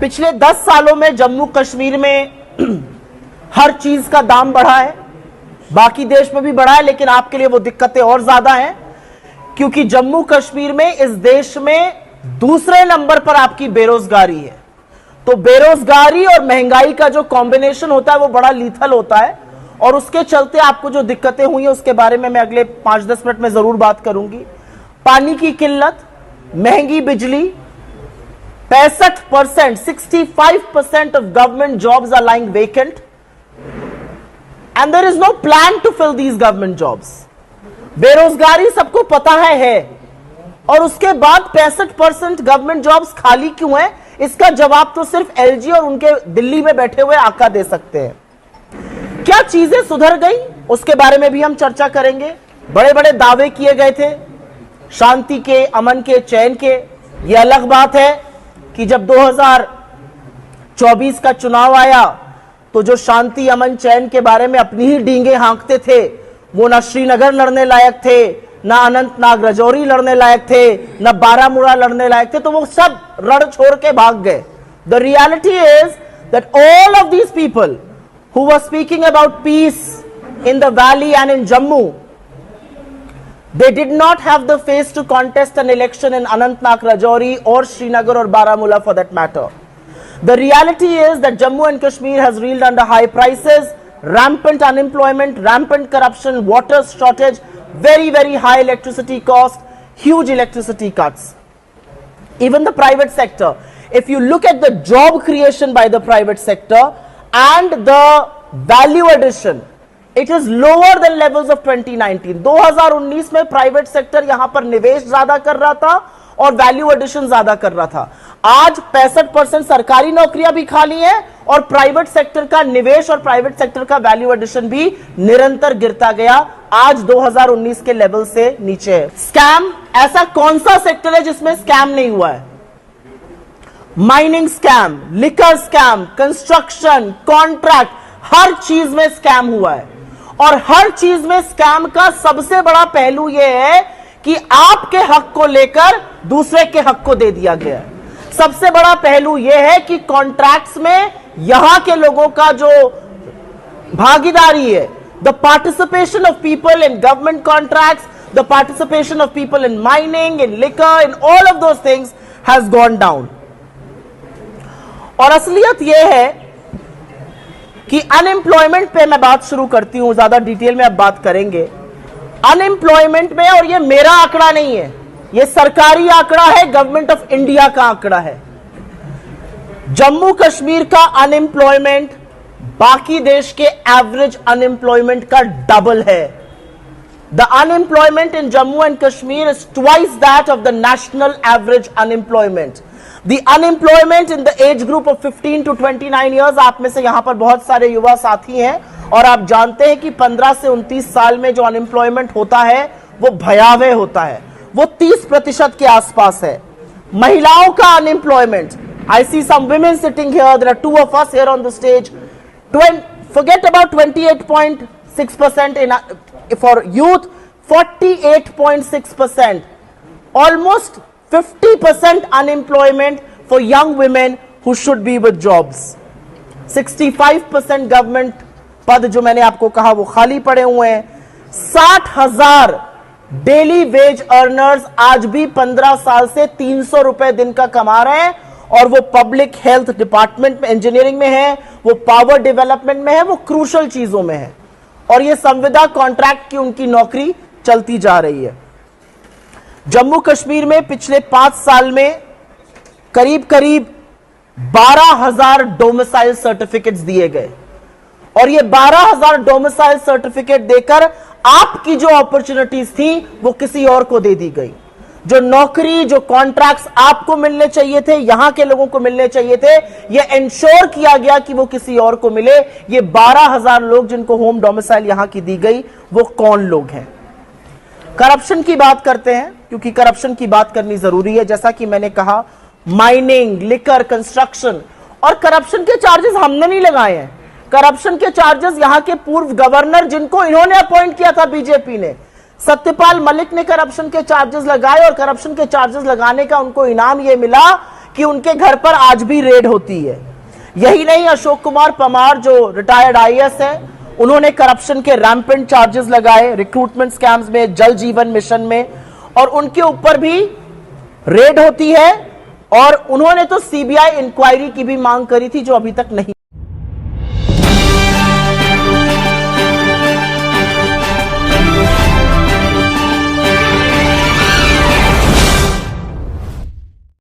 पिछले 10 सालों में जम्मू कश्मीर में हर चीज का दाम बढ़ा है, बाकी देश में भी बढ़ा है, लेकिन आपके लिए वो दिक्कतें और ज्यादा हैं क्योंकि जम्मू कश्मीर में इस देश में दूसरे नंबर पर आपकी बेरोजगारी है। तो बेरोजगारी और महंगाई का जो कॉम्बिनेशन होता है वो बड़ा लीथल होता है और उसके चलते आपको जो दिक्कतें हुई है उसके बारे में मैं अगले 5-10 मिनट में जरूर बात करूंगी। पानी की किल्लत, महंगी बिजली, 65%, 65% of government jobs are lying vacant and there is no plan to fill these government jobs. बेरोजगारी सबको पता है और उसके बाद 65% गवर्नमेंट जॉब्स खाली क्यों है, इसका जवाब तो सिर्फ एलजी और उनके दिल्ली में बैठे हुए आका दे सकते हैं। क्या चीजें सुधर गई उसके बारे में भी हम चर्चा करेंगे। बड़े बड़े दावे किए गए थे शांति के, अमन के, चैन के। यह अलग बात है कि जब 2024 का चुनाव आया तो जो शांति, अमन, चैन के बारे में अपनी ही डींगे हाँकते थे वो ना श्रीनगर लड़ने लायक थे, ना अनंतनाग राजौरी लड़ने लायक थे, ना बारामूला लड़ने लायक थे, तो वो सब रण छोड़ के भाग गए। The reality is that all of these people who were speaking about peace in the valley and in Jammu, they did not have the face to contest an election in Anantnag, Rajouri or Srinagar or Baramulla for that matter. The reality is that Jammu and Kashmir has reeled under high prices, rampant unemployment, rampant corruption, water shortage, very high electricity cost, huge electricity cuts. Even the private sector, if you look at the job creation by the private sector and the value addition, it is lower than levels of 2019. 2019 में private sector यहां पर निवेश ज्यादा कर रहा था और value addition ज्यादा कर रहा था। आज 65% सरकारी नौकरियां भी खाली हैं और प्राइवेट सेक्टर का निवेश और प्राइवेट सेक्टर का वैल्यू एडिशन भी निरंतर गिरता गया, आज 2019 के लेवल से नीचे है। स्कैम, ऐसा कौन सा सेक्टर है जिसमें स्कैम नहीं हुआ है? Mining scam, liquor scam, construction, contract, हर चीज में स्कैम हुआ है। और हर चीज में स्कैम का सबसे बड़ा पहलू यह है कि आपके हक को लेकर दूसरे के हक को दे दिया गया है। सबसे बड़ा पहलू यह है कि कॉन्ट्रैक्ट्स में यहां के लोगों का जो भागीदारी है, the participation of people in government contracts, the participation of people in mining, in liquor, in all of those things has gone down. और असलियत यह है कि अनएम्प्लॉयमेंट पे मैं बात शुरू करती हूं, ज्यादा डिटेल में अब बात करेंगे। अनएम्प्लॉयमेंट में, और ये मेरा आंकड़ा नहीं है, ये सरकारी आंकड़ा है, गवर्नमेंट ऑफ इंडिया का आंकड़ा है। जम्मू कश्मीर का अनएम्प्लॉयमेंट बाकी देश के एवरेज अनएम्प्लॉयमेंट का डबल है। The unemployment in Jammu and Kashmir is twice that of the national average unemployment. The unemployment in the age group of 15 to 29 years, आप में से यहां पर बहुत सारे युवा साथी हैं और आप जानते हैं कि 15 से 29 साल में जो अनएम्प्लॉयमेंट होता है वो भयावह होता है, वो 30% के आसपास है। महिलाओं का unemployment, I see some women sitting here, there are 2 of us here on the stage. Forget about 28.6% for youth, 48.6%, almost 50% unemployment for young women who should be with jobs. 65% government पद जो मैंने आपको कहा वो खाली पड़े हुए हैं। 60,000 डेली वेज अर्नर्स आज भी 15 साल से 300 रुपए दिन का कमा रहे हैं और वो पब्लिक हेल्थ डिपार्टमेंट में, इंजीनियरिंग में है, वो पावर डेवलपमेंट में है, वो क्रूशल चीजों में है और ये संविदा कॉन्ट्रैक्ट की उनकी नौकरी चलती जा रही है। जम्मू कश्मीर में पिछले 5 साल में करीब 12,000 डोमिसाइल सर्टिफिकेट्स दिए गए और ये 12,000 डोमिसाइल सर्टिफिकेट देकर आपकी जो अपॉर्चुनिटीज थी वो किसी और को दे दी गई। जो नौकरी, जो कॉन्ट्रैक्ट्स आपको मिलने चाहिए थे, यहां के लोगों को मिलने चाहिए थे, ये इंश्योर किया गया कि वो किसी और को मिले। ये 12,000 लोग जिनको होम डोमिसाइल यहां की दी गई, वो कौन लोग हैं? करप्शन की बात करते हैं क्योंकि करप्शन की बात करनी जरूरी है। जैसा कि मैंने कहा, माइनिंग, लिकर, कंस्ट्रक्शन, और करप्शन के चार्जेस हमने नहीं लगाए हैं। करप्शन के चार्जेस यहां के पूर्व गवर्नर, जिनको इन्होंने अपॉइंट किया था बीजेपी ने, सत्यपाल मलिक ने करप्शन के चार्जेस लगाए और करप्शन के चार्जेस लगाने का उनको इनाम यह मिला कि उनके घर पर आज भी रेड होती है। यही नहीं, अशोक कुमार परमार जो रिटायर्ड आईएएस है, उन्होंने करप्शन के रैम्पेंट चार्जेस लगाए रिक्रूटमेंट स्कैम्स में, जल जीवन मिशन में, और उनके ऊपर भी रेड होती है। और उन्होंने तो सीबीआई इंक्वायरी की भी मांग करी थी, जो अभी तक नहीं